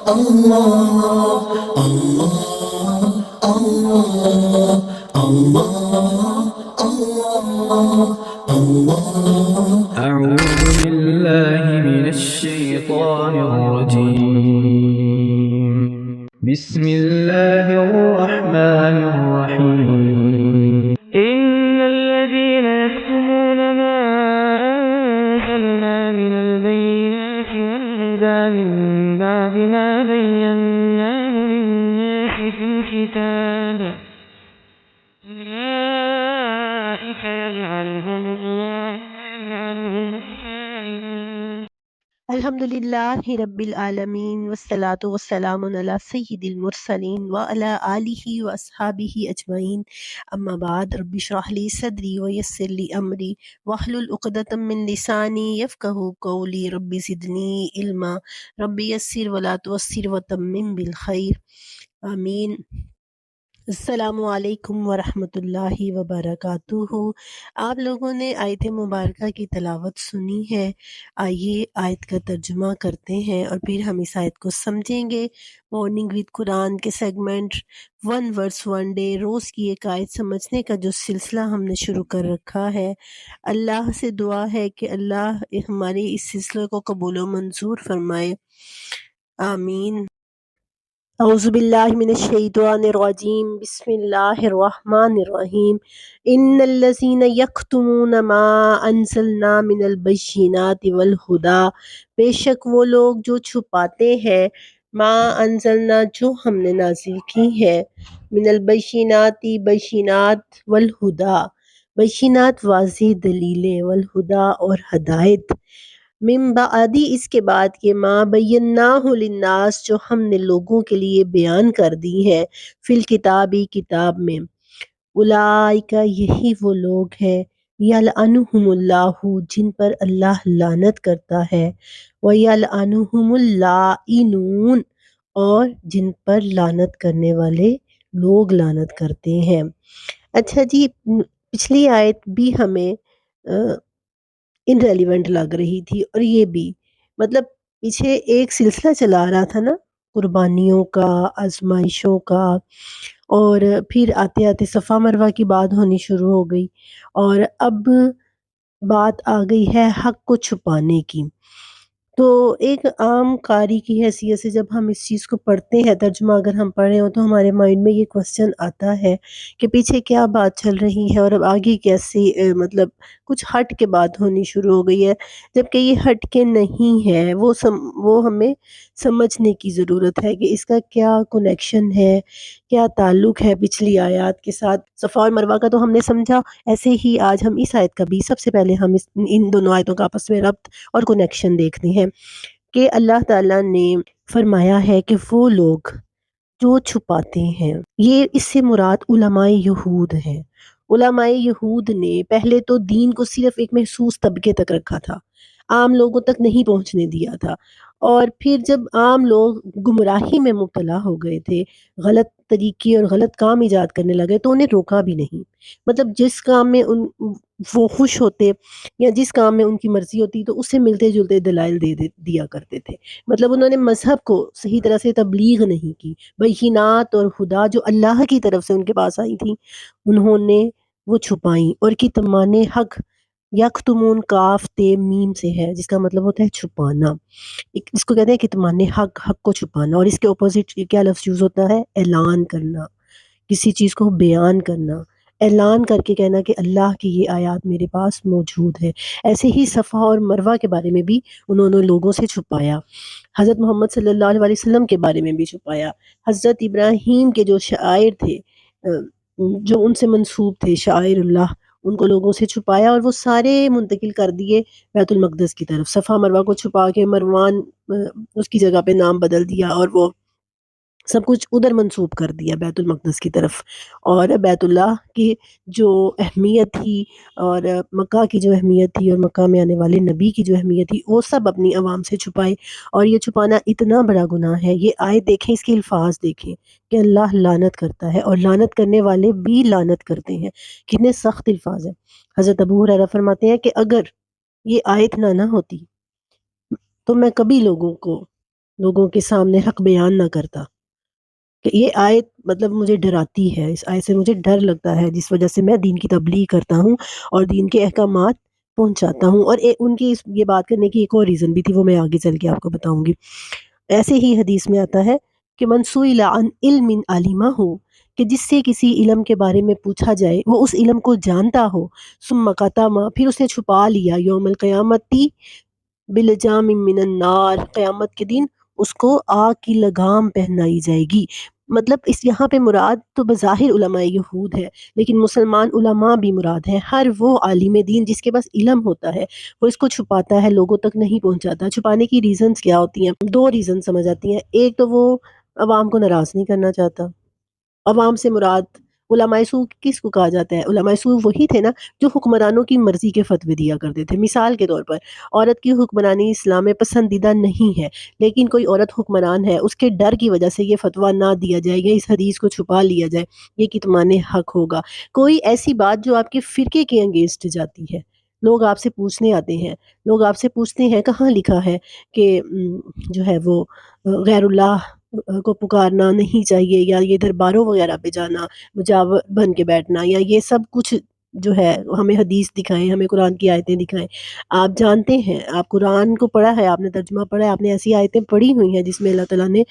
الله الله الله الله الله. أعوذ بالله من الشيطان الرجيم. بسم الله الرحمن الرحيم. إن الذين يكتمون ما أنزلنا من البينات والهدى من بعد ما بيناه للناس في الكتاب أولئك يلعنهم الله ويلعنهم اللائمون. الحمد للہ رب العالمین والصلاة والسلام علی سید المرسلین وعلی آلہ واصحابہ اجمعین، اما بعد، رب اشرح لی صدری ویسر لی امری واحلل عقدۃ من لسانی یفقہوا قولی، رب زدنی علما، رب یسر ولا تعسر وتمم بالخیر، آمین۔ السلام علیکم ورحمۃ اللہ وبرکاتہ۔ آپ لوگوں نے آیت مبارکہ کی تلاوت سنی ہے، آئیے آیت کا ترجمہ کرتے ہیں اور پھر ہم اس آیت کو سمجھیں گے۔ مارننگ وتھ قرآن کے سیگمنٹ 1 ورس 1 ڈے، روز کی ایک آیت سمجھنے کا جو سلسلہ ہم نے شروع کر رکھا ہے، اللہ سے دعا ہے کہ اللہ ہمارے اس سلسلے کو قبول و منظور فرمائے، آمین۔ اعوذ باللہ من الشیطان الرجیم، بسم اللہ الرحمن الرحیم۔ ان الذین یکتمون ما انزلنا من البینات والہدی، بے شک وہ لوگ جو چھپاتے ہیں ما انزلنا، جو ہم نے نازل کی ہے، من البینات، بینات، والہدی، بینات واضح دلیلیں، والہدی اور ہدایت، من بعد اس کے بعد کہ ما بیناہ للناس، جو ہم نے لوگوں کے لیے بیان کر دی ہے، فی الکتاب، کتاب میں، اولئک یہی وہ لوگ ہیں، یلعنہم اللہ، جن پر اللہ لعنت کرتا ہے، ویلعنہم اللائنون، اور جن پر لعنت کرنے والے لوگ لعنت کرتے ہیں۔ اچھا جی، پچھلی آیت بھی ہمیں انریلیونٹ لگ رہی تھی، اور یہ بھی مطلب پیچھے ایک سلسلہ چلا آ رہا تھا نا، قربانیوں کا، آزمائشوں کا، اور پھر آتے آتے صفا مروہ کی بات ہونی شروع ہو گئی، اور اب بات آ گئی ہے حق کو چھپانے کی۔ تو ایک عام قاری کی حیثیت سے جب ہم اس چیز کو پڑھتے ہیں، ترجمہ اگر ہم پڑھیں ہو، تو ہمارے مائنڈ میں یہ کوسچن آتا ہے کہ پیچھے کیا بات چل رہی ہے اور اب آگے کیسی مطلب کچھ ہٹ کے بات ہونی شروع ہو گئی ہے، جبکہ یہ ہٹ کے نہیں ہے، وہ ہمیں سمجھنے کی ضرورت ہے کہ اس کا کیا کنیکشن ہے، کیا تعلق ہے پچھلی آیات کے ساتھ۔ صفا اور مروہ کا تو ہم نے سمجھا، ایسے ہی آج ہم اس آیت کا بھی سب سے پہلے ہم ان دونوں آیتوں کا آپس میں ربط اور کنیکشن دیکھتے ہیں کہ اللہ تعالیٰ نے فرمایا ہے کہ وہ لوگ جو چھپاتے ہیں، یہ اس سے مراد علماء یہود ہیں۔ علماء یہود نے پہلے تو دین کو صرف ایک محسوس طبقے تک رکھا تھا، عام لوگوں تک نہیں پہنچنے دیا تھا، اور پھر جب عام لوگ گمراہی میں مبتلا ہو گئے تھے، غلط طریقے اور غلط کام ایجاد کرنے لگے، تو انہیں روکا بھی نہیں۔ مطلب جس کام میں وہ خوش ہوتے یا جس کام میں ان کی مرضی ہوتی، تو اس سے ملتے جلتے دلائل دیا کرتے تھے۔ مطلب انہوں نے مذہب کو صحیح طرح سے تبلیغ نہیں کی، بینات اور ہدیٰ جو اللہ کی طرف سے ان کے پاس آئی تھی، انہوں نے وہ چھپائیں، اور کتمان حق، یکتمون کاف تے میم سے ہے، جس کا مطلب ہوتا ہے چھپانا، اس کو کہتے ہیں کتمان حق، حق کو چھپانا، اور اس کے اپوزٹ کیا لفظ یوز ہوتا ہے؟ اعلان کرنا، کسی چیز کو بیان کرنا، اعلان کر کے کہنا کہ اللہ کی یہ آیات میرے پاس موجود ہے۔ ایسے ہی صفا اور مروہ کے بارے میں بھی انہوں نے لوگوں سے چھپایا، حضرت محمد صلی اللہ علیہ وسلم کے بارے میں بھی چھپایا، حضرت ابراہیم کے جو شاعر تھے، جو ان سے منسوب تھے، شاعر اللہ، ان کو لوگوں سے چھپایا، اور وہ سارے منتقل کر دیے بیت المقدس کی طرف۔ صفا مروہ کو چھپا کے مروان اس کی جگہ پہ نام بدل دیا، اور وہ سب کچھ ادھر منسوب کر دیا بیت المقدس کی طرف، اور بیت اللہ کی جو اہمیت تھی اور مکہ کی جو اہمیت تھی اور مکہ میں آنے والے نبی کی جو اہمیت تھی، وہ سب اپنی عوام سے چھپائے۔ اور یہ چھپانا اتنا بڑا گناہ ہے، یہ آیت دیکھیں، اس کے الفاظ دیکھیں کہ اللہ لعنت کرتا ہے، اور لعنت کرنے والے بھی لعنت کرتے ہیں۔ کتنے سخت الفاظ ہیں۔ حضرت ابو ہریرہ فرماتے ہیں کہ اگر یہ آیت نہ ہوتی تو میں کبھی لوگوں کو لوگوں کے سامنے حق بیان نہ کرتا. کہ یہ آیت مطلب مجھے ڈراتی ہے، اس آیت سے مجھے ڈر لگتا ہے، جس وجہ سے میں دین کی تبلیغ کرتا ہوں اور دین کے احکامات پہنچاتا ہوں. اور ان کی یہ بات کرنے کی ایک اور ریزن بھی تھی، وہ میں آگے چل کے آپ کو بتاؤں گی. ایسے ہی حدیث میں آتا ہے کہ من سئل عن علم علمہ ہو، کہ جس سے کسی علم کے بارے میں پوچھا جائے وہ اس علم کو جانتا ہو، ثم قتم، پھر اس نے چھپا لیا، یوم القیامتی بلجام من النار، قیامت کے دن اس کو آگ کی لگام پہنائی جائے گی. مطلب اس یہاں پہ مراد تو بظاہر علماء یہود ہے، لیکن مسلمان علماء بھی مراد ہے. ہر وہ عالم دین جس کے پاس علم ہوتا ہے وہ اس کو چھپاتا ہے، لوگوں تک نہیں پہنچاتا. چھپانے کی ریزنز کیا ہوتی ہیں؟ دو ریزن سمجھ آتی ہیں. ایک تو وہ عوام کو ناراض نہیں کرنا چاہتا. عوام سے مراد علماء سو کس کو کہا جاتا ہے؟ علماء سو وہی تھے نا جو حکمرانوں کی مرضی کے فتوے دیا کرتے تھے. مثال کے طور پر عورت کی حکمرانی اسلام میں پسندیدہ نہیں ہے، لیکن کوئی عورت حکمران ہے، اس کے ڈر کی وجہ سے یہ فتویٰ نہ دیا جائے گا، اس حدیث کو چھپا لیا جائے، یہ کتمان حق ہوگا. کوئی ایسی بات جو آپ کے فرقے کے انگیسٹ جاتی ہے، لوگ آپ سے پوچھنے آتے ہیں، لوگ آپ سے پوچھتے ہیں کہاں لکھا ہے کہ جو ہے وہ غیر اللہ کو پکارنا نہیں چاہیے، یا یہ درباروں وغیرہ پہ جانا، مجاور بن کے بیٹھنا، یا یہ سب کچھ جو ہے ہمیں حدیث دکھائیں، ہمیں قرآن کی آیتیں دکھائیں. آپ جانتے ہیں، آپ قرآن کو پڑھا ہے، آپ نے ترجمہ پڑھا ہے، آپ نے ایسی آیتیں پڑھی ہوئی ہیں جس میں اللہ تعالیٰ نے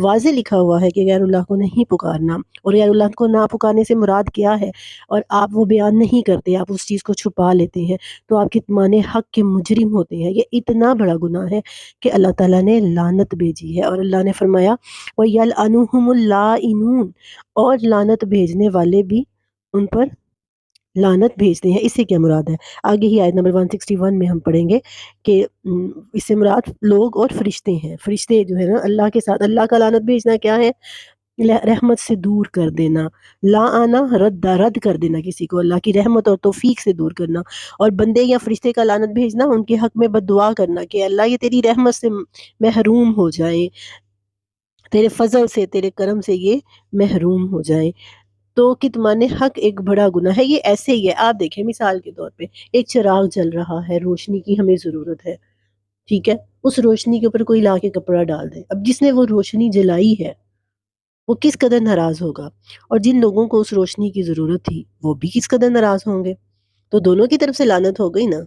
واضح لکھا ہوا ہے کہ غیر اللہ کو نہیں پکارنا، اور غیر اللہ کو نہ پکارنے سے مراد کیا ہے، اور آپ وہ بیان نہیں کرتے، آپ اس چیز کو چھپا لیتے ہیں، تو آپ کتمان حق کے مجرم ہوتے ہیں. یہ اتنا بڑا گناہ ہے کہ اللہ تعالیٰ نے لعنت بھیجی ہے. اور اللہ نے فرمایا وَيَلْعَنُهُمُ اللَّائِنُونَ، اور لعنت بھیجنے والے بھی ان پر لعنت بھیجتے ہیں. اس سے کیا مراد ہے؟ آگے ہی آیت نمبر 161 میں ہم پڑھیں گے کہ اس سے مراد لوگ اور فرشتے ہیں. فرشتے جو ہے نا اللہ کے ساتھ، اللہ کا لعنت بھیجنا کیا ہے؟ رحمت سے دور کر دینا. لا آنا رد کر دینا، کسی کو اللہ کی رحمت اور توفیق سے دور کرنا. اور بندے یا فرشتے کا لعنت بھیجنا، ان کے حق میں بد دعا کرنا کہ اللہ یہ تیری رحمت سے محروم ہو جائے، تیرے فضل سے، تیرے کرم سے یہ محروم ہو جائیں. تو کتمان حق ایک بڑا گناہ ہے. یہ ایسے ہی ہے، آپ دیکھیں مثال کے طور پہ ایک چراغ جل رہا ہے، روشنی کی ہمیں ضرورت ہے، ٹھیک ہے، اس روشنی کے اوپر کوئی لا کے کپڑا ڈال دے. اب جس نے وہ روشنی جلائی ہے وہ کس قدر ناراض ہوگا، اور جن لوگوں کو اس روشنی کی ضرورت تھی وہ بھی کس قدر ناراض ہوں گے. تو دونوں کی طرف سے لعنت ہو گئی نا،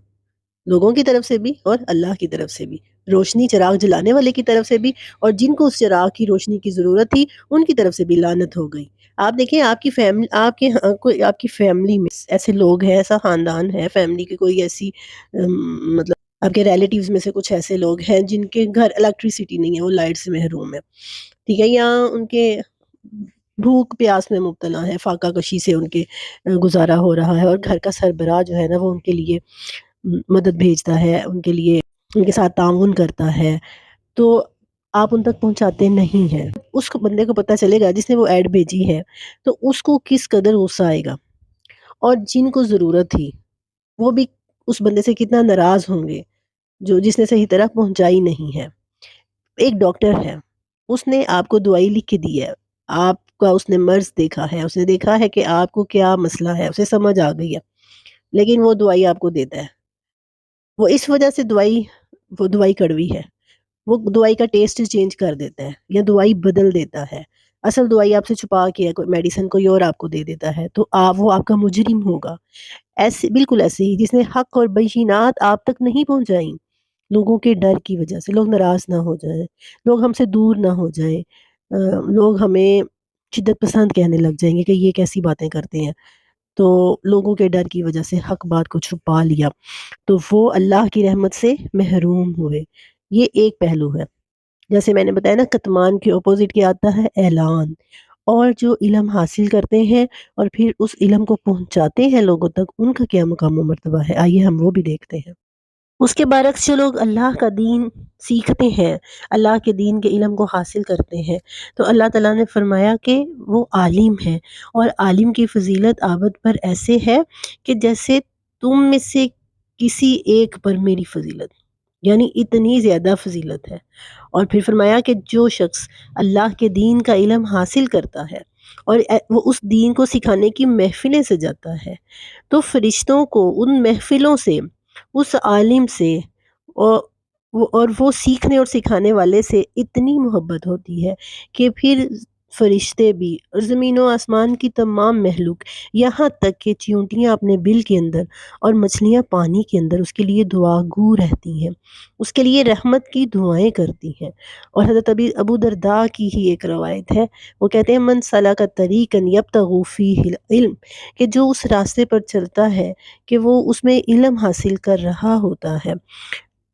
لوگوں کی طرف سے بھی اور اللہ کی طرف سے بھی. روشنی چراغ جلانے والے کی طرف سے بھی، اور جن کو اس چراغ کی روشنی کی ضرورت تھی ان کی طرف سے بھی لعنت ہو گئی. آپ دیکھیں آپ کی فیملی، آپ کی فیملی میں ایسے لوگ ہیں، ایسا خاندان ہے، فیملی کی کوئی ایسی مطلب آپ کے ریلیٹیوز میں سے کچھ ایسے لوگ ہیں جن کے گھر الیکٹریسٹی نہیں ہے، وہ لائٹ سے محروم ہے، ٹھیک ہے، یا ان کے بھوک پیاس میں مبتلا ہے، فاقہ کشی سے ان کے گزارا ہو رہا ہے، اور گھر کا سربراہ جو ہے نا وہ ان کے لیے مدد بھیجتا ہے، ان کے لیے ان کے ساتھ تعاون کرتا ہے، تو آپ ان تک پہنچاتے نہیں ہیں. اس کو بندے کو پتہ چلے گا جس نے وہ ایڈ بھیجی ہے تو اس کو کس قدر غصہ آئے گا، اور جن کو ضرورت تھی وہ بھی اس بندے سے کتنا ناراض ہوں گے جس نے صحیح طرح پہنچائی نہیں ہے. ایک ڈاکٹر ہے، اس نے آپ کو دوائی لکھ کے دی ہے، آپ کا اس نے مرض دیکھا ہے، اس نے دیکھا ہے کہ آپ کو کیا مسئلہ ہے، اسے سمجھ آ گئی ہے، لیکن وہ دوائی آپ کو دیتا ہے. وہ اس وجہ سے وہ دوائی کڑوی ہے، وہ دوائی کا ٹیسٹ چینج کر دیتا ہے یا دوائی بدل دیتا ہے، اصل دوائی آپ سے چھپا کے کوئی میڈیسن کوئی اور آپ کو دے دیتا ہے، تو وہ آپ کا مجرم ہوگا. ایسے بالکل ایسے ہی جس نے حق اور بینات آپ تک نہیں پہنچائیں، لوگوں کے ڈر کی وجہ سے، لوگ ناراض نہ ہو جائیں، لوگ ہم سے دور نہ ہو جائیں، لوگ ہمیں شدت پسند کہنے لگ جائیں گے کہ یہ کیسی باتیں کرتے ہیں، تو لوگوں کے ڈر کی وجہ سے حق بات کو چھپا لیا تو وہ اللہ کی رحمت سے محروم ہوئے. یہ ایک پہلو ہے. جیسے میں نے بتایا نا، کتمان کے اپوزٹ کیا آتا ہے؟ اعلان. اور جو علم حاصل کرتے ہیں اور پھر اس علم کو پہنچاتے ہیں لوگوں تک، ان کا کیا مقام و مرتبہ ہے، آئیے ہم وہ بھی دیکھتے ہیں. اس کے برعکس جو لوگ اللہ کا دین سیکھتے ہیں، اللہ کے دین کے علم کو حاصل کرتے ہیں، تو اللہ تعالیٰ نے فرمایا کہ وہ عالم ہے، اور عالم کی فضیلت آبد پر ایسے ہے کہ جیسے تم میں سے کسی ایک پر میری فضیلت، یعنی اتنی زیادہ فضیلت ہے. اور پھر فرمایا کہ جو شخص اللہ کے دین کا علم حاصل کرتا ہے اور وہ اس دین کو سکھانے کی محفلیں سجاتا ہے، تو فرشتوں کو ان محفلوں سے، اس عالم سے، اور وہ سیکھنے اور سکھانے والے سے اتنی محبت ہوتی ہے کہ پھر فرشتے بھی اور زمین و آسمان کی تمام مخلوق، یہاں تک کہ چیونٹیاں اپنے بل کے اندر اور مچھلیاں پانی کے اندر اس کے لیے دعا گو رہتی ہیں، اس کے لیے رحمت کی دعائیں کرتی ہیں۔ اور حضرت ابو درداء کی ہی ایک روایت ہے، وہ کہتے ہیں من سلک طریقا یبتغی فیہ العلم، کہ جو اس راستے پر چلتا ہے کہ وہ اس میں علم حاصل کر رہا ہوتا ہے،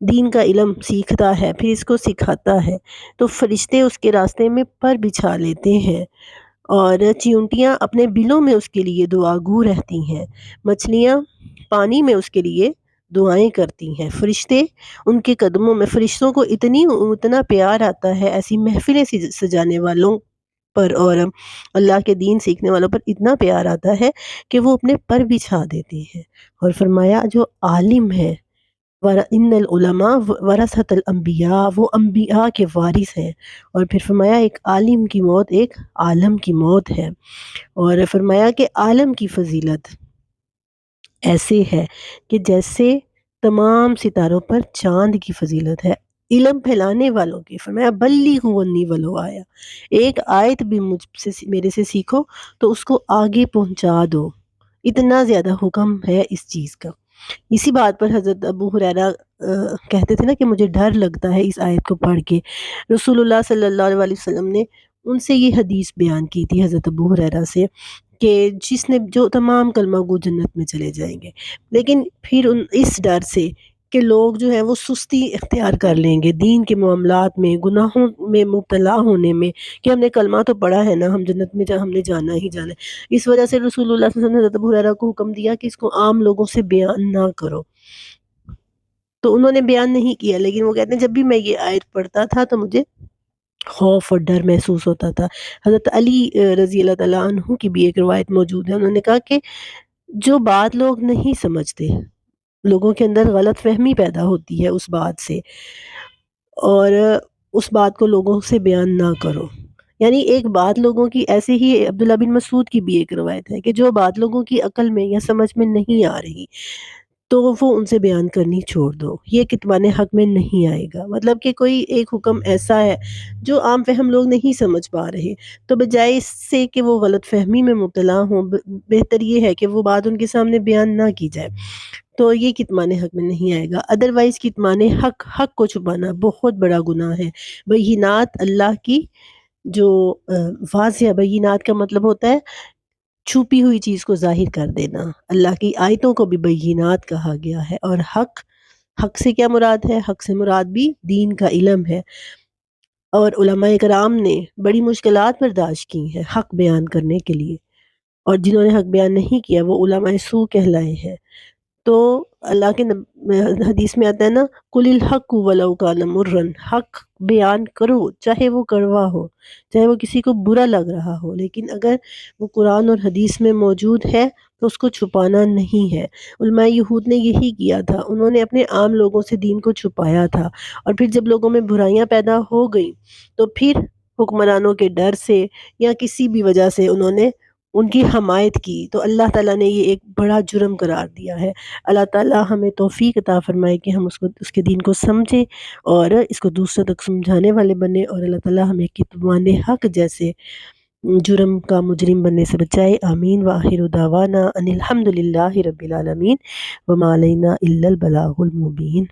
دین کا علم سیکھتا ہے پھر اس کو سکھاتا ہے، تو فرشتے اس کے راستے میں پر بچھا لیتے ہیں، اور چیونٹیاں اپنے بلوں میں اس کے لیے دعا گو رہتی ہیں، مچھلیاں پانی میں اس کے لیے دعائیں کرتی ہیں، فرشتے ان کے قدموں میں، فرشتوں کو اتنا پیار آتا ہے ایسی محفلیں سجانے والوں پر اور اللہ کے دین سیکھنے والوں پر اتنا پیار آتا ہے کہ وہ اپنے پر بچھا دیتے ہیں۔ اور فرمایا جو عالم ہے، ان العلماء ورثۃ الانبیاء، وہ انبیاء کے وارث ہیں، اور پھر فرمایا ایک عالم کی موت ایک عالم کی موت ہے، اور فرمایا کہ عالم کی فضیلت ایسے ہے کہ جیسے تمام ستاروں پر چاند کی فضیلت ہے۔ علم پھیلانے والوں کی فرمایا بلغوا انی ولو آیا، ایک آیت بھی میرے سے سیکھو تو اس کو آگے پہنچا دو، اتنا زیادہ حکم ہے اس چیز کا۔ اسی بات پر حضرت ابو ہریرہ کہتے تھے نا کہ مجھے ڈر لگتا ہے اس آیت کو پڑھ کے، رسول اللہ صلی اللہ علیہ وسلم نے ان سے یہ حدیث بیان کی تھی حضرت ابو ہریرہ سے کہ جس نے جو تمام کلمہ گو جنت میں چلے جائیں گے، لیکن پھر اس ڈر سے کہ لوگ جو ہیں وہ سستی اختیار کر لیں گے دین کے معاملات میں، گناہوں میں مبتلا ہونے میں، کہ ہم نے کلمہ تو پڑھا ہے نا، ہم جنت میں ہم نے جانا ہی جانا ہے، اس وجہ سے رسول اللہ صلی اللہ علیہ وسلم نے حضرت ابو ہریرہ کو حکم دیا کہ اس کو عام لوگوں سے بیان نہ کرو، تو انہوں نے بیان نہیں کیا، لیکن وہ کہتے ہیں جب بھی میں یہ آیت پڑھتا تھا تو مجھے خوف اور ڈر محسوس ہوتا تھا۔ حضرت علی رضی اللہ تعالیٰ عنہ کی بھی ایک روایت موجود ہے، انہوں نے کہا کہ جو بات لوگ نہیں سمجھتے، لوگوں کے اندر غلط فہمی پیدا ہوتی ہے اس بات سے، اور اس بات کو لوگوں سے بیان نہ کرو، یعنی ایک بات لوگوں کی، ایسے ہی عبداللہ بن مسعود کی بھی ایک روایت ہے کہ جو بات لوگوں کی عقل میں یا سمجھ میں نہیں آ رہی تو وہ ان سے بیان کرنی چھوڑ دو، یہ کتمان حق میں نہیں آئے گا، مطلب کہ کوئی ایک حکم ایسا ہے جو عام فہم لوگ نہیں سمجھ پا رہے، تو بجائے اس سے کہ وہ غلط فہمی میں مبتلا ہوں، بہتر یہ ہے کہ وہ بات ان کے سامنے بیان نہ کی جائے، تو یہ کتمان حق میں نہیں آئے گا۔ ادروائز کتمان حق کو چھپانا بہت بڑا گناہ ہے۔ بینات اللہ کی جو واضح، بینات کا مطلب ہوتا ہے چھپی ہوئی چیز کو ظاہر کر دینا، اللہ کی آیتوں کو بھی بینات کہا گیا ہے، اور حق سے کیا مراد ہے؟ حق سے مراد بھی دین کا علم ہے، اور علماء کرام نے بڑی مشکلات برداشت کی ہیں حق بیان کرنے کے لیے، اور جنہوں نے حق بیان نہیں کیا وہ علماء سو کہلائے ہیں۔ تو اللہ کے حدیث میں آتا ہے نا قُلِ الْحَقُّ وَلَوْ كَانَ مُرًّا، حق بیان کرو چاہے وہ کڑوا ہو، چاہے وہ کسی کو برا لگ رہا ہو، لیکن اگر وہ قرآن اور حدیث میں موجود ہے تو اس کو چھپانا نہیں ہے۔ علماء یہود نے یہی کیا تھا، انہوں نے اپنے عام لوگوں سے دین کو چھپایا تھا، اور پھر جب لوگوں میں برائیاں پیدا ہو گئیں تو پھر حکمرانوں کے ڈر سے یا کسی بھی وجہ سے انہوں نے ان کی حمایت کی، تو اللہ تعالیٰ نے یہ ایک بڑا جرم قرار دیا ہے۔ اللہ تعالیٰ ہمیں توفیق عطا فرمائے کہ ہم اس کے دین کو سمجھیں اور اس کو دوسروں تک سمجھانے والے بنے، اور اللہ تعالیٰ ہمیں کتمان حق جیسے جرم کا مجرم بننے سے بچائے۔ آمین۔ وآخر دعوانا ان الحمد للہ رب العالمین، وما علینا الا البلاغ المبین۔